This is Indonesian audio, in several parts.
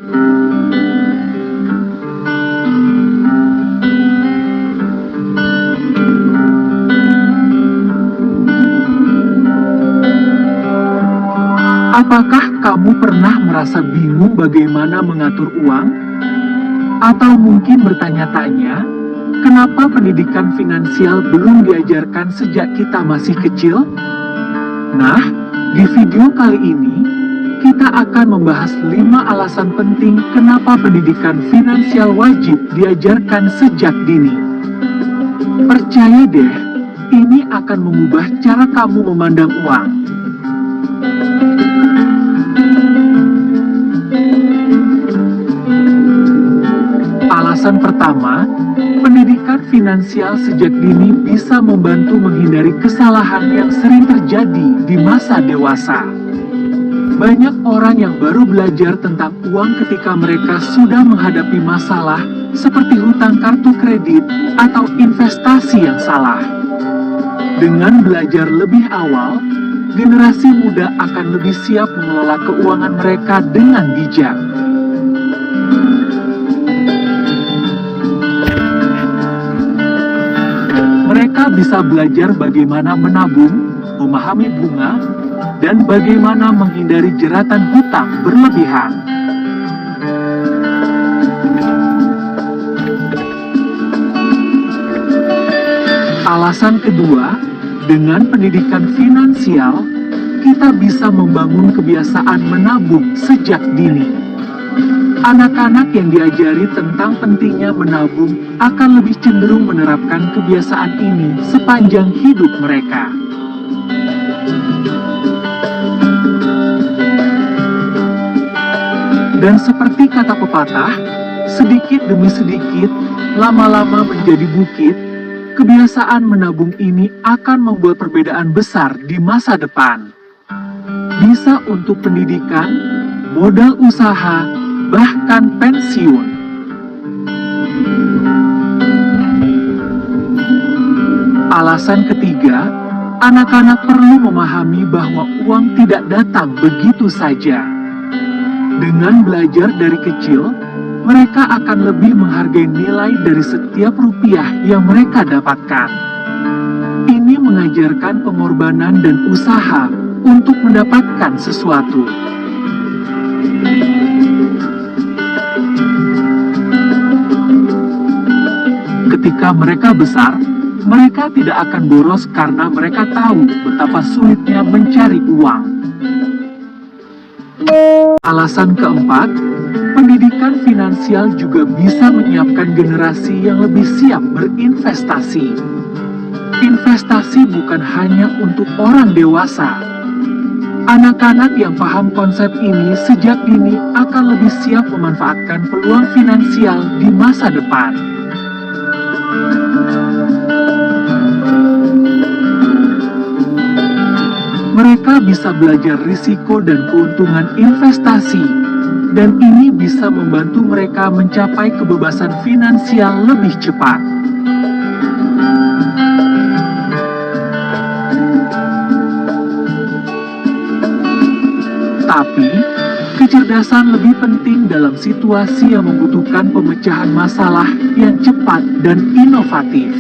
Apakah kamu pernah merasa bingung bagaimana mengatur uang? Atau mungkin bertanya-tanya, kenapa pendidikan finansial belum diajarkan sejak kita masih kecil? Nah, di video kali ini, kita akan membahas 5 alasan penting kenapa pendidikan finansial wajib diajarkan sejak dini. Percaya deh, ini akan mengubah cara kamu memandang uang. Alasan pertama, pendidikan finansial sejak dini bisa membantu menghindari kesalahan yang sering terjadi di masa dewasa. Banyak orang yang baru belajar tentang uang ketika mereka sudah menghadapi masalah seperti hutang kartu kredit atau investasi yang salah. Dengan belajar lebih awal, generasi muda akan lebih siap mengelola keuangan mereka dengan bijak. Mereka bisa belajar bagaimana menabung, memahami bunga, dan bagaimana menghindari jeratan hutang berlebihan. Alasan kedua, dengan pendidikan finansial, kita bisa membangun kebiasaan menabung sejak dini. Anak-anak yang diajari tentang pentingnya menabung akan lebih cenderung menerapkan kebiasaan ini sepanjang hidup mereka. Dan seperti kata pepatah, sedikit demi sedikit, lama-lama menjadi bukit, kebiasaan menabung ini akan membuat perbedaan besar di masa depan. Bisa untuk pendidikan, modal usaha, bahkan pensiun. Alasan ketiga, anak-anak perlu memahami bahwa uang tidak datang begitu saja. Dengan belajar dari kecil, mereka akan lebih menghargai nilai dari setiap rupiah yang mereka dapatkan. Ini mengajarkan pengorbanan dan usaha untuk mendapatkan sesuatu. Ketika mereka besar, mereka tidak akan boros karena mereka tahu betapa sulitnya mencari uang. Alasan keempat, pendidikan finansial juga bisa menyiapkan generasi yang lebih siap berinvestasi. Investasi bukan hanya untuk orang dewasa. Anak-anak yang paham konsep ini sejak dini akan lebih siap memanfaatkan peluang finansial di masa depan. Mereka bisa belajar risiko dan keuntungan investasi, dan ini bisa membantu mereka mencapai kebebasan finansial lebih cepat. Tapi, kecerdasan lebih penting dalam situasi yang membutuhkan pemecahan masalah yang cepat dan inovatif.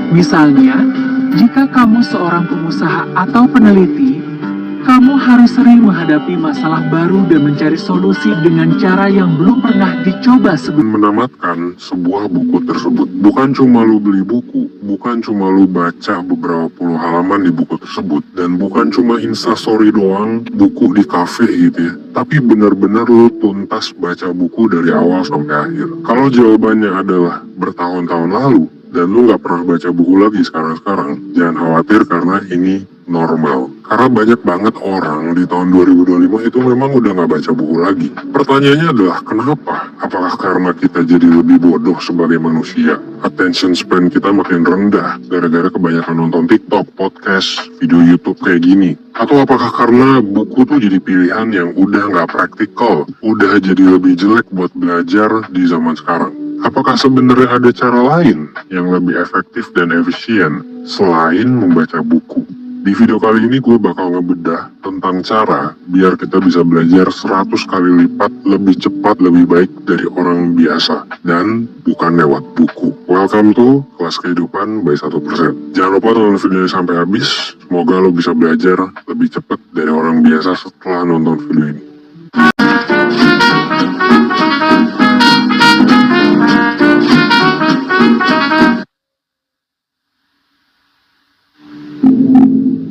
Misalnya, jika kamu seorang pengusaha atau peneliti, kamu harus sering menghadapi masalah baru dan mencari solusi dengan cara yang belum pernah dicoba sebelumnya. Menamatkan sebuah buku tersebut. Bukan cuma lu beli buku, bukan cuma lu baca beberapa puluh halaman di buku tersebut, dan bukan cuma instastory doang, buku di kafe gitu ya. Tapi benar-benar lu tuntas baca buku dari awal sampai akhir. Kalau jawabannya adalah bertahun-tahun lalu, dan lu gak pernah baca buku lagi sekarang-sekarang, jangan khawatir karena ini normal. Karena banyak banget orang di tahun 2025 itu memang udah gak baca buku lagi. Pertanyaannya adalah kenapa? Apakah karena kita jadi lebih bodoh sebagai manusia? Attention span kita makin rendah gara-gara kebanyakan nonton TikTok, podcast, video YouTube kayak gini? Atau apakah karena buku tuh jadi pilihan yang udah gak praktikal, udah jadi lebih jelek buat belajar di zaman sekarang? Apakah sebenarnya ada cara lain yang lebih efektif dan efisien selain membaca buku? Di video kali ini gue bakal ngebedah tentang cara biar kita bisa belajar 100 kali lipat lebih cepat, lebih baik dari orang biasa. Dan bukan lewat buku. Welcome to Kelas Kehidupan by 1%. Jangan lupa tonton video ini sampai habis. Semoga lo bisa belajar lebih cepat dari orang biasa setelah nonton video ini.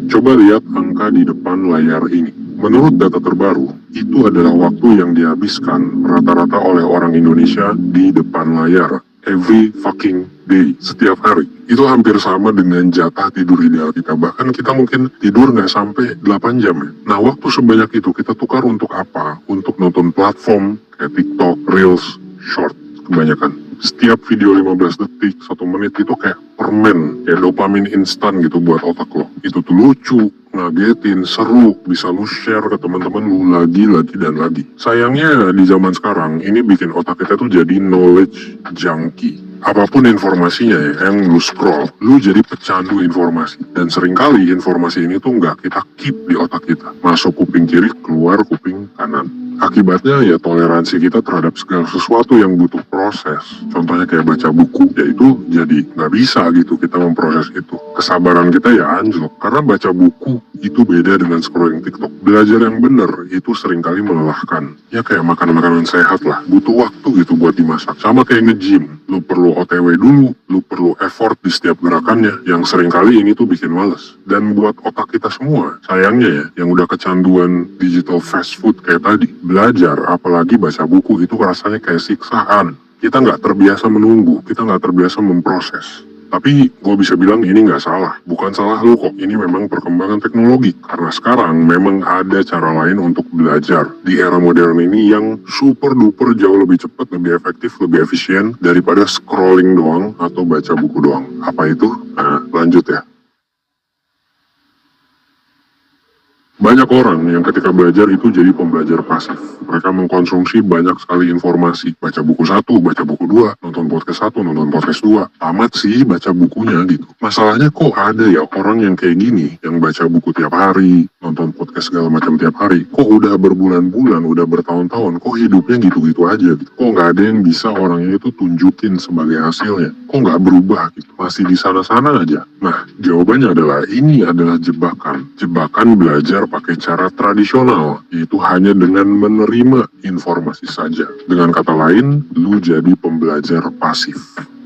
Coba lihat angka di depan layar ini. Menurut data terbaru, itu adalah waktu yang dihabiskan rata-rata oleh orang Indonesia di depan layar. Every fucking day, setiap hari. Itu hampir sama dengan jatah tidur ideal kita. Bahkan kita mungkin tidur nggak sampai 8 jam ya. Nah, waktu sebanyak itu kita tukar untuk apa? Untuk nonton platform kayak TikTok, Reels, Short kebanyakan. Setiap video 15 detik, 1 menit itu kayak permen, kayak dopamin instan gitu buat otak lo. Itu tuh lucu, ngagetin, seru, bisa lu share ke teman-teman lu lagi dan lagi. Sayangnya di zaman sekarang, ini bikin otak kita tuh jadi knowledge junkie. Apapun informasinya ya, yang lu scroll, lu jadi pecandu informasi. Dan seringkali informasi ini tuh nggak kita keep di otak kita. Masuk kuping kiri, keluar kuping kanan. Akibatnya ya toleransi kita terhadap segala sesuatu yang butuh proses. Contohnya kayak baca buku, ya itu jadi nggak bisa gitu kita memproses itu. Kesabaran kita ya anjlok, karena baca buku itu beda dengan scrolling TikTok. Belajar yang bener itu seringkali melelahkan. Ya kayak makan makanan sehat lah, butuh waktu gitu buat dimasak. Sama kayak nge-gym, lu perlu OTW dulu, lu perlu effort di setiap gerakannya, yang seringkali ini tuh bikin males. Dan buat otak kita semua, sayangnya ya, yang udah kecanduan digital fast food kayak tadi, belajar, apalagi baca buku itu rasanya kayak siksaan. Kita nggak terbiasa menunggu, kita nggak terbiasa memproses. Tapi gue bisa bilang ini nggak salah, bukan salah lu kok, ini memang perkembangan teknologi. Karena sekarang memang ada cara lain untuk belajar di era modern ini yang super duper jauh lebih cepat, lebih efektif, lebih efisien daripada scrolling doang atau baca buku doang. Apa itu? Nah, lanjut ya. Banyak orang yang ketika belajar itu jadi pembelajar pasif. Mereka mengkonsumsi banyak sekali informasi. Baca buku 1, baca buku 2, nonton podcast 1, nonton podcast 2. Tamat sih baca bukunya gitu. Masalahnya kok ada ya orang yang kayak gini, yang baca buku tiap hari, nonton podcast segala macam tiap hari. Kok udah berbulan-bulan, udah bertahun-tahun, kok hidupnya gitu-gitu aja gitu. Kok nggak ada yang bisa orangnya itu tunjukin sebagai hasilnya. Kok nggak berubah gitu. Masih di sana-sana aja. Nah, jawabannya adalah ini adalah jebakan. Jebakan belajar pakai cara tradisional, yaitu hanya dengan menerima informasi saja. Dengan kata lain, lu jadi pembelajar pasif.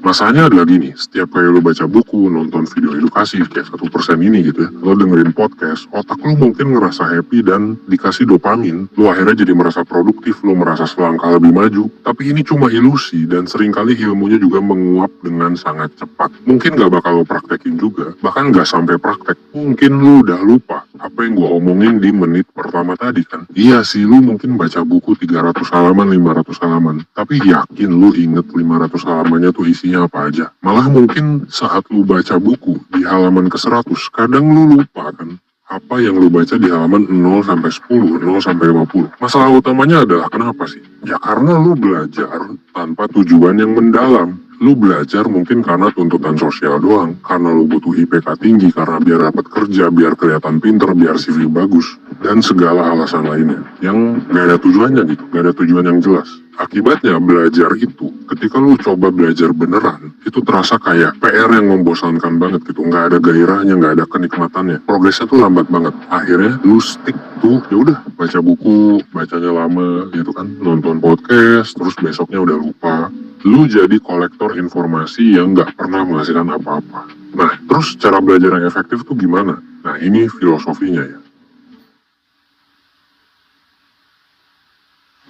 Masalahnya adalah gini, setiap kali lu baca buku, nonton video edukasi kayak 1% ini gitu ya, lo dengerin podcast, otak lu mungkin ngerasa happy dan dikasih dopamin, lu akhirnya jadi merasa produktif, lu merasa selangkah lebih maju. Tapi ini cuma ilusi dan seringkali ilmunya juga menguap dengan sangat cepat. Mungkin gak bakal lo praktekin juga, bahkan gak sampai praktek. Mungkin lu udah lupa apa yang gua omongin di menit pertama tadi kan. Iya sih, lu mungkin baca buku 300 halaman, 500 halaman, tapi yakin lu inget 500 halamannya tuh isinya apa aja. Malah mungkin saat lu baca buku di halaman ke-100, kadang lu lupa kan apa yang lu baca di halaman 0 sampai 10, 0 sampai 50. Masalah utamanya adalah kenapa sih? Ya karena lu belajar tanpa tujuan yang mendalam. Lu belajar mungkin karena tuntutan sosial doang, karena lu butuh IPK tinggi, karena biar dapat kerja, biar kelihatan pinter, biar CV bagus, dan segala alasan lainnya yang gak ada tujuannya gitu, gak ada tujuan yang jelas. Akibatnya belajar itu, ketika lu coba belajar beneran, itu terasa kayak PR yang membosankan banget gitu, nggak ada gairahnya, nggak ada kenikmatannya, progresnya tuh lambat banget. Akhirnya lu stick tuh, ya udah baca buku, bacanya lama gitu kan, nonton podcast, terus besoknya udah lupa. Lu jadi kolektor informasi yang nggak pernah menghasilkan apa-apa. Nah, terus cara belajar yang efektif tuh gimana? Nah, ini filosofinya ya.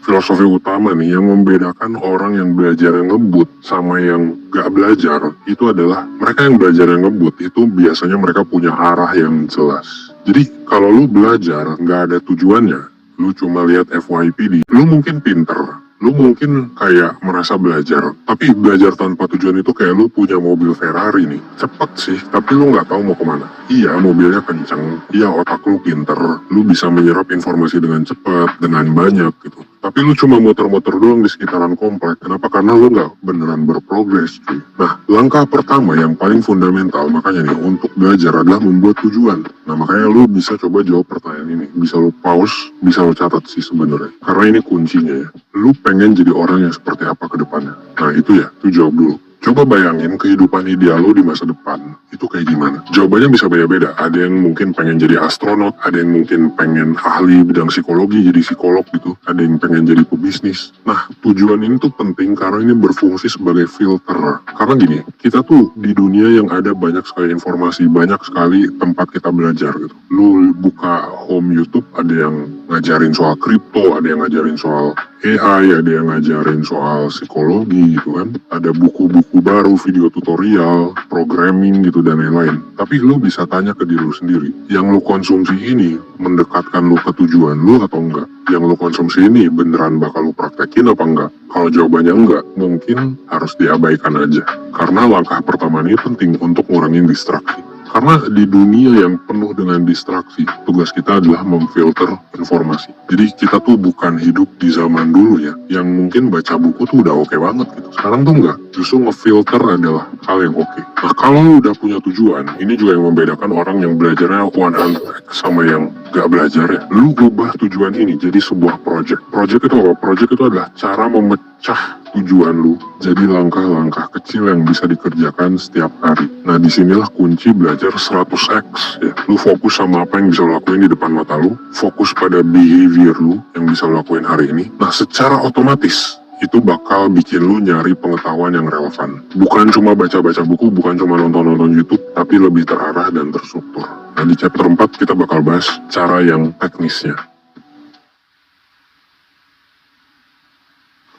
Filosofi utama nih yang membedakan orang yang belajar yang ngebut sama yang gak belajar itu adalah mereka yang belajar yang ngebut itu biasanya mereka punya arah yang jelas. Jadi kalau lu belajar gak ada tujuannya, lu cuma lihat FYP lu mungkin pinter, lu mungkin kayak merasa belajar, tapi belajar tanpa tujuan itu kayak lu punya mobil Ferrari nih, cepet sih, tapi lu nggak tahu mau kemana. Iya, mobilnya kenceng, iya otak lu pinter, lu bisa menyerap informasi dengan cepat, dengan banyak gitu. Tapi lu cuma muter-muter doang di sekitaran komplek. Kenapa? Karena lu nggak beneran berprogres, cuy. Nah, langkah pertama yang paling fundamental makanya nih untuk belajar adalah membuat tujuan. Nah, makanya lu bisa coba jawab pertanyaan ini. Bisa lu pause, bisa lu catat sih sebenarnya. Karena ini kuncinya ya. Lu pengen jadi orang yang seperti apa ke depannya. Nah, itu ya, tuh jawab dulu. Coba bayangin kehidupan ideal lo di masa depan, itu kayak gimana? Jawabannya bisa beda-beda. Ada yang mungkin pengen jadi astronot, ada yang mungkin pengen ahli bidang psikologi, jadi psikolog gitu. Ada yang pengen jadi pebisnis. Nah, tujuan ini tuh penting karena ini berfungsi sebagai filter. Karena gini, kita tuh di dunia yang ada banyak sekali informasi, banyak sekali tempat kita belajar gitu. Lu buka home YouTube, ada yang ngajarin soal kripto, ada yang ngajarin soal AI, ada yang ngajarin soal psikologi gitu kan. Ada buku-buku baru, video tutorial, programming gitu dan lain-lain. Tapi lu bisa tanya ke diri lu sendiri, yang lu konsumsi ini mendekatkan lu ke tujuan lu atau enggak? Yang lu konsumsi ini beneran bakal lu praktekin apa enggak? Kalau jawabannya enggak, mungkin harus diabaikan aja. Karena langkah pertama ini penting untuk ngurangin distraksi. Karena di dunia yang penuh dengan distraksi, tugas kita adalah memfilter informasi. Jadi kita tuh bukan hidup di zaman dulu ya, yang mungkin baca buku tuh udah oke banget gitu. Sekarang tuh enggak, justru ngefilter adalah hal yang oke. Nah, kalau lu udah punya tujuan, ini juga yang membedakan orang yang belajarnya 100x sama yang gak belajar ya. Lu ubah tujuan ini jadi sebuah project. Project itu apa? Project itu adalah cara memecah tujuan lu jadi langkah-langkah kecil yang bisa dikerjakan setiap hari. Nah, disinilah kunci belajar 100x ya. Lu fokus sama apa yang bisa lu lakuin di depan mata lu, fokus pada behavior lu yang bisa lu lakuin hari ini. Nah, secara otomatis itu bakal bikin lu nyari pengetahuan yang relevan. Bukan cuma baca-baca buku, bukan cuma nonton-nonton YouTube, tapi lebih terarah dan terstruktur. Nah, di chapter 4 kita bakal bahas cara yang teknisnya.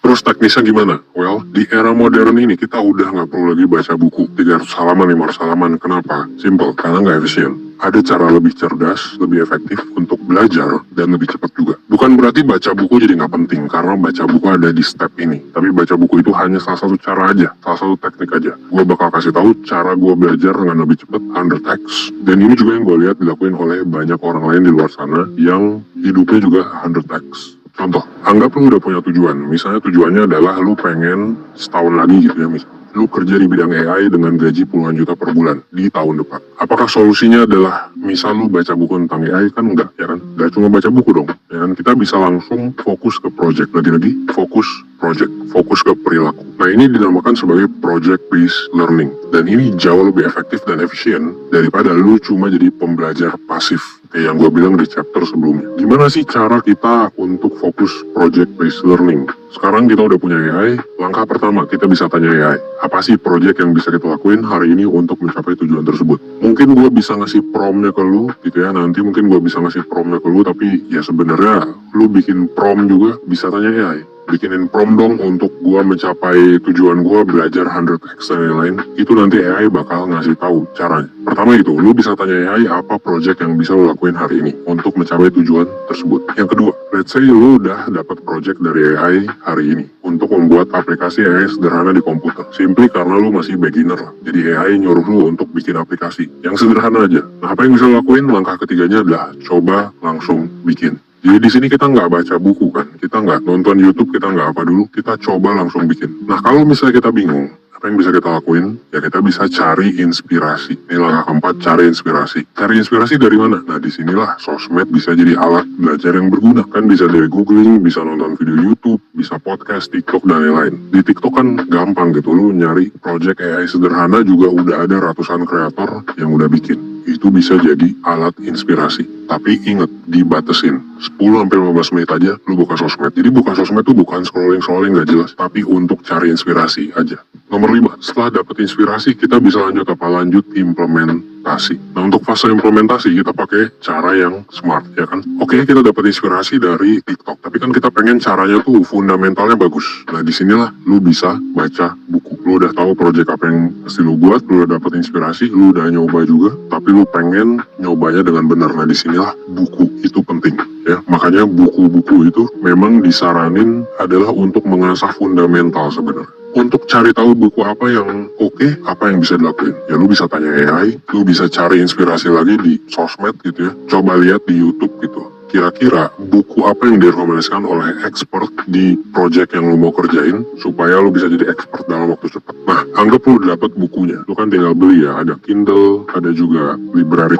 Terus teknisnya gimana? Well, di era modern ini kita udah nggak perlu lagi baca buku 300 halaman, 500 halaman. Kenapa? Simple, karena nggak efisien. Ada cara lebih cerdas, lebih efektif untuk belajar dan lebih cepat juga. Bukan berarti baca buku jadi nggak penting, karena baca buku ada di step ini. Tapi baca buku itu hanya salah satu cara aja, salah satu teknik aja. Gue bakal kasih tahu cara gue belajar dengan lebih cepat, 100x. Dan ini juga yang gue lihat dilakuin oleh banyak orang lain di luar sana yang hidupnya juga 100x. Contoh, anggap lu udah punya tujuan. Misalnya tujuannya adalah lu pengen setahun lagi gitu ya misalnya. Lu kerja di bidang AI dengan gaji puluhan juta per bulan di tahun depan. Apakah solusinya adalah misal lu baca buku tentang AI? Kan enggak, ya kan? Enggak cuma baca buku dong, ya kan? Kita bisa langsung fokus ke project. Lagi-lagi, fokus project, fokus ke perilaku. Nah, ini dinamakan sebagai project-based learning. Dan ini jauh lebih efektif dan efisien daripada lu cuma jadi pembelajar pasif. Kayak yang gue bilang di chapter sebelumnya. Gimana sih cara kita untuk fokus project-based learning? Sekarang kita udah punya AI, langkah pertama kita bisa tanya AI, apa sih project yang bisa kita lakuin hari ini untuk mencapai tujuan tersebut? Mungkin gue bisa ngasih prompt-nya ke lu gitu ya, nanti mungkin gue bisa ngasih prompt-nya ke lu, tapi ya sebenarnya lu bikin prompt juga bisa tanya AI. Bikinin prompt dong untuk gua mencapai tujuan gua belajar 100x dan lain-lain. Itu nanti AI bakal ngasih tahu caranya. Pertama itu, lu bisa tanya AI apa project yang bisa lu lakuin hari ini untuk mencapai tujuan tersebut. Yang kedua, let's say lu udah dapat project dari AI hari ini untuk membuat aplikasi AI sederhana di komputer. Simply karena lu masih beginner lah. Jadi AI nyuruh lu untuk bikin aplikasi yang sederhana aja. Nah, apa yang bisa lu lakuin? Langkah ketiganya adalah coba langsung bikin. Jadi di sini kita nggak baca buku kan, kita nggak nonton YouTube, kita nggak apa dulu, kita coba langsung bikin. Nah, kalau misalnya kita bingung, apa yang bisa kita lakuin? Ya kita bisa cari inspirasi. Ini langkah keempat, cari inspirasi. Cari inspirasi dari mana? Nah, disinilah sosmed bisa jadi alat belajar yang berguna. Kan bisa dari googling, bisa nonton video YouTube, bisa podcast, TikTok, dan lain-lain. Di TikTok kan gampang gitu, lu nyari project AI sederhana juga udah ada ratusan kreator yang udah bikin. Itu bisa jadi alat inspirasi. Tapi ingat, dibatasin 10-15 menit aja lu buka sosmed. Jadi buka sosmed tuh bukan scrolling gak jelas, tapi untuk cari inspirasi aja. Nomor 5, setelah dapet inspirasi kita bisa lanjut lanjut implementasi. Nah, untuk fase implementasi kita pakai cara yang smart, ya kan? Oke, kita dapat inspirasi dari TikTok, tapi kan kita pengen caranya tuh fundamentalnya bagus. Nah, disinilah lu bisa baca buku. Lu udah tahu project apa yang mesti lu buat, lu udah dapat inspirasi, lu udah nyoba juga, tapi lu pengen nyobanya dengan benar. Nah, disinilah buku itu penting, ya. Makanya buku-buku itu memang disaranin adalah untuk mengasah fundamental sebenarnya. Untuk cari tahu buku apa yang oke, apa yang bisa dilakuin. Ya lu bisa tanya AI, lu bisa cari inspirasi lagi di sosmed gitu ya. Coba lihat di YouTube gitu. kira-kira buku apa yang direkomendasikan oleh expert di project yang lu mau kerjain supaya lu bisa jadi expert dalam waktu cepat. Nah, anggap lu dapat bukunya, lu kan tinggal beli ya, ada Kindle, ada juga library,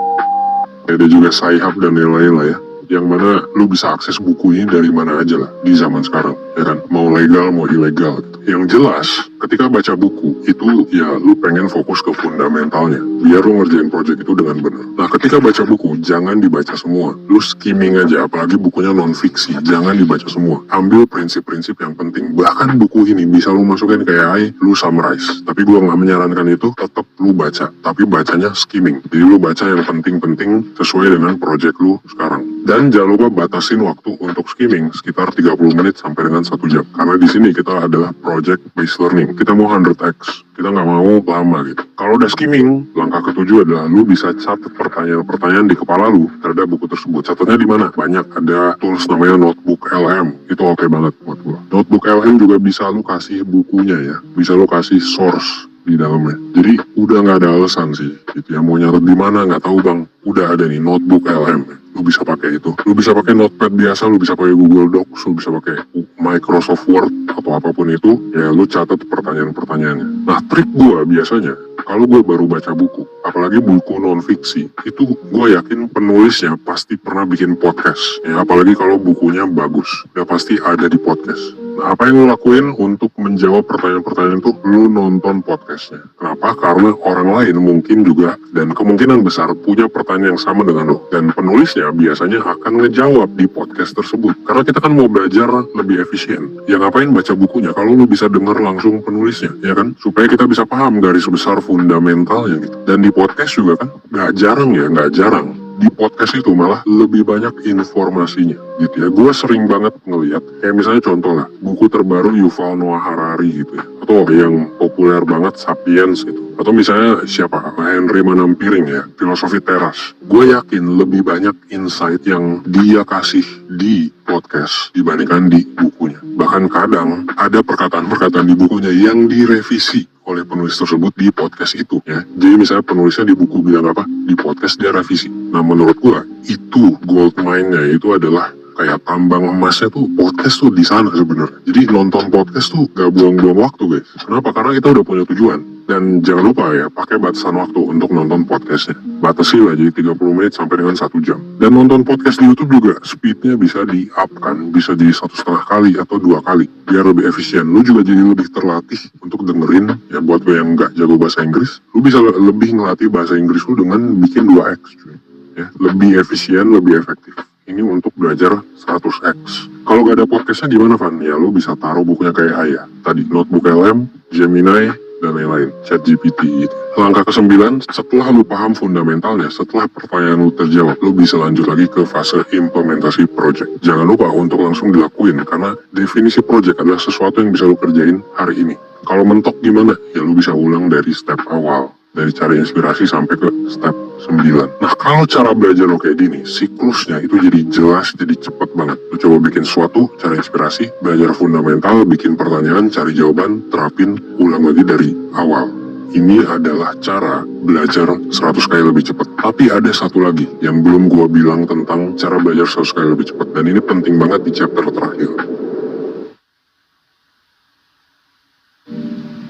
ada juga Sci-Hub dan lain-lain lah ya. Yang mana lu bisa akses buku ini dari mana aja lah di zaman sekarang, ya kan? Mau legal, mau ilegal gitu. Yang jelas, ketika baca buku, itu ya lu pengen fokus ke fundamentalnya, biar lu ngerjain project itu dengan benar. Nah, ketika baca buku, jangan dibaca semua. Lu skimming aja, apalagi bukunya non-fiksi, jangan dibaca semua. Ambil prinsip-prinsip yang penting. Bahkan buku ini bisa lu masukin ke AI, lu summarize. Tapi gua nggak menyarankan itu, tetap lu baca. Tapi bacanya skimming. Jadi lu baca yang penting-penting sesuai dengan project lu sekarang. Dan jangan lupa batasin waktu untuk skimming sekitar 30 menit sampai dengan 1 jam. Karena di sini kita adalah project based learning. Kita mau 100x. Kita nggak mau lama gitu. Kalau udah skimming, langkah ke-7 adalah lu bisa catat pertanyaan-pertanyaan di kepala lu terhadap buku tersebut. Catatnya di mana? Banyak. Ada tools namanya Notebook LM. Itu oke banget buat gua. Notebook LM juga bisa lu kasih bukunya ya. Bisa lu kasih source di dalamnya. Jadi udah nggak ada alasan sih. Gitu ya, mau nyatet di mana nggak tahu bang. Udah ada nih Notebook LM. Lu bisa pakai itu. Lu bisa pakai Notepad biasa, lu bisa pakai Google Docs, lu bisa pakai Microsoft Word atau apapun itu. Ya lu catat pertanyaan-pertanyaannya. Nah, trik gua biasanya kalau gue baru baca buku, apalagi buku non-fiksi, itu gue yakin penulisnya pasti pernah bikin podcast. Ya, apalagi kalau bukunya bagus, ya pasti ada di podcast. Nah, apa yang lo lakuin untuk menjawab pertanyaan-pertanyaan itu? Lo nonton podcastnya. Kenapa? Karena orang lain mungkin juga, dan kemungkinan besar punya pertanyaan yang sama dengan lo. Dan penulisnya biasanya akan ngejawab di podcast tersebut. Karena kita kan mau belajar lebih efisien. Ya ngapain baca bukunya kalau lo bisa denger langsung penulisnya, ya kan? Supaya kita bisa paham garis besar fundamentalnya gitu. Dan di podcast juga kan nggak jarang di podcast itu malah lebih banyak informasinya gitu ya. Gue sering banget ngeliat kayak misalnya contoh lah buku terbaru Yuval Noah Harari gitu ya, atau yang populer banget Sapiens gitu, atau misalnya siapa Henry Manampiring ya, Filosofi Teras. Gue yakin lebih banyak insight yang dia kasih di podcast dibandingkan di bukunya. Bahkan kadang ada perkataan-perkataan di bukunya yang direvisi oleh penulis tersebut di podcast itu ya. Jadi misalnya penulisnya di buku bilang apa, di podcast dia revisi. Nah, menurut gua itu gold mine-nya, itu adalah kayak tambang emasnya tuh podcast tuh di sana sebenarnya. Jadi nonton podcast tuh gak buang-buang waktu guys. Kenapa? Karena kita udah punya tujuan. Dan jangan lupa ya, pakai batasan waktu untuk nonton podcastnya. Batasi lah jadi 30 menit sampai dengan 1 jam. Dan nonton podcast di YouTube juga speednya bisa di-up-kan, bisa jadi 1,5 kali atau 2 kali biar lebih efisien. Lu juga jadi lebih terlatih untuk dengerin ya. Buat lo yang nggak jago bahasa Inggris, lu bisa lebih ngelatih bahasa Inggris lu dengan bikin 2x cuy. Ya, lebih efisien, lebih efektif. Ini untuk belajar 100x. Kalau gak ada podcastnya gimana Van? Ya lu bisa taruh bukunya kayak Haya tadi, Notebook LM, Gemini, dan lain-lain, ChatGPT gitu. Langkah ke-9, setelah lu paham fundamentalnya, setelah pertanyaan lu terjawab, lu bisa lanjut lagi ke fase implementasi project. Jangan lupa untuk langsung dilakuin, karena definisi project adalah sesuatu yang bisa lu kerjain hari ini. Kalau mentok gimana? Ya lu bisa ulang dari step awal, dari cari inspirasi sampai ke step 9. Nah, kalau cara belajar lo kayak gini, siklusnya itu jadi jelas, jadi cepet banget. Lo coba bikin sesuatu, cari inspirasi, belajar fundamental, bikin pertanyaan, cari jawaban, terapin, ulang lagi dari awal. Ini adalah cara belajar 100 kali lebih cepat. Tapi ada satu lagi yang belum gua bilang tentang cara belajar 100 kali lebih cepat. Dan ini penting banget di chapter terakhir.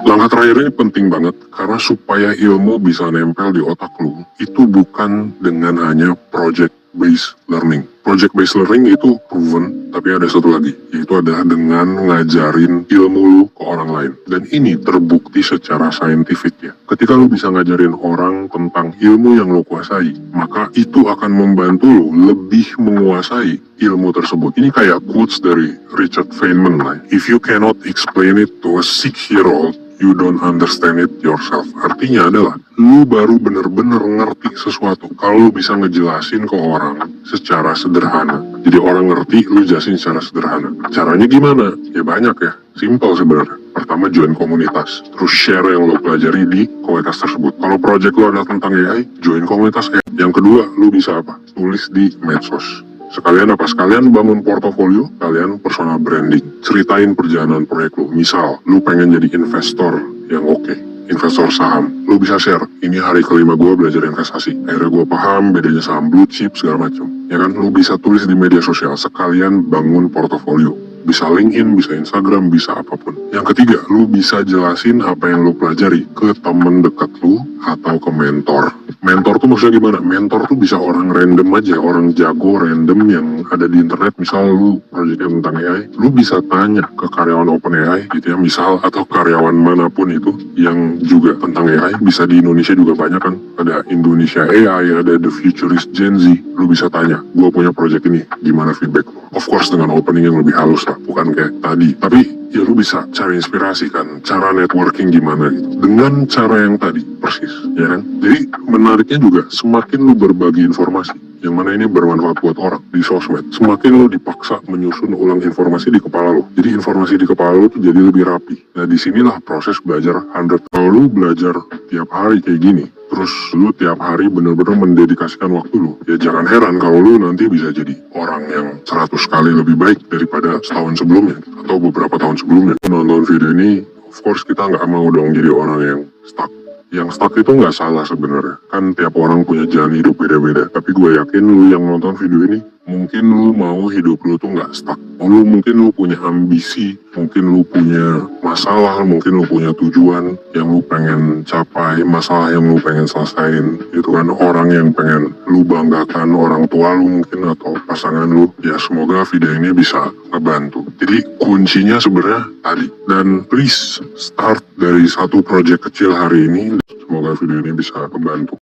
Langkah terakhir ini penting banget karena supaya ilmu bisa nempel di otak lu, itu bukan dengan hanya project based learning. Project based learning itu proven, tapi ada satu lagi, yaitu adalah dengan ngajarin ilmu lu ke orang lain. Dan ini terbukti secara saintifik ya. Ketika lu bisa ngajarin orang tentang ilmu yang lu kuasai, maka itu akan membantu lu lebih menguasai ilmu tersebut. Ini kayak quotes dari Richard Feynman lah. If you cannot explain it to a 6-year-old, you don't understand it yourself. Artinya adalah, lu baru bener-bener ngerti sesuatu kalau lu bisa ngejelasin ke orang secara sederhana. Jadi orang ngerti, lu jelasin secara sederhana. Caranya gimana? Ya banyak ya, simple sebenarnya. Pertama, join komunitas, terus share yang lo pelajari di komunitas tersebut. Kalau project lo adalah tentang AI, join komunitas AI. Yang kedua, lu bisa apa? Tulis di medsos. Sekalian apa? Sekalian bangun portofolio, kalian personal branding. Ceritain perjalanan proyek lu. Misal, lu pengen jadi investor yang oke. investor saham. Lu bisa share, ini hari kelima gue belajar investasi. Akhirnya gue paham bedanya saham blue chip segala macam. Ya kan, lu bisa tulis di media sosial sekalian bangun portofolio. Bisa LinkedIn, bisa Instagram, bisa apapun. Yang ketiga, lu bisa jelasin apa yang lu pelajari ke temen dekat lu atau ke mentor. Mentor tuh maksudnya gimana? Mentor tuh bisa orang random aja, orang jago random yang ada di internet. Misal lu proyeknya tentang AI, lu bisa tanya ke karyawan OpenAI gitu ya, misal, atau karyawan manapun itu yang juga tentang AI. Bisa di Indonesia juga banyak kan, ada Indonesia AI, ada The Futurist Gen Z. Lu bisa tanya, gue punya proyek ini, gimana feedback lu? Of course dengan opening yang lebih halus lah, bukan kayak tadi. Tapi ya lu bisa cari inspirasi kan, cara networking gimana gitu. Dengan cara yang tadi, persis, ya kan? Jadi menariknya juga, semakin lu berbagi informasi, yang mana ini bermanfaat buat orang di sosmed, semakin lu dipaksa menyusun ulang informasi di kepala lu. Jadi informasi di kepala lu tuh jadi lebih rapi. Nah disinilah proses belajar 100. Kalau lu belajar tiap hari kayak gini, terus lu tiap hari bener-bener mendedikasikan waktu lu, ya jangan heran kalau lu nanti bisa jadi orang yang 100 kali lebih baik daripada setahun sebelumnya atau beberapa tahun sebelumnya. Nonton video ini, of course kita nggak mau dong jadi orang yang stuck. Yang stuck itu nggak salah sebenarnya, kan tiap orang punya jalan hidup beda-beda. Tapi gue yakin lu yang nonton video ini, mungkin lu mau hidup lu tuh nggak stuck. Mungkin lu punya ambisi, mungkin lu punya masalah, mungkin lu punya tujuan yang lu pengen capai, masalah yang lu pengen selesain. Itu kan orang yang pengen lu banggakan, orang tua lu mungkin atau pasangan lu. Ya semoga video ini bisa ngebantu. Jadi kuncinya sebenarnya tadi. Dan please start dari satu project kecil hari ini. Semoga video ini bisa membantu.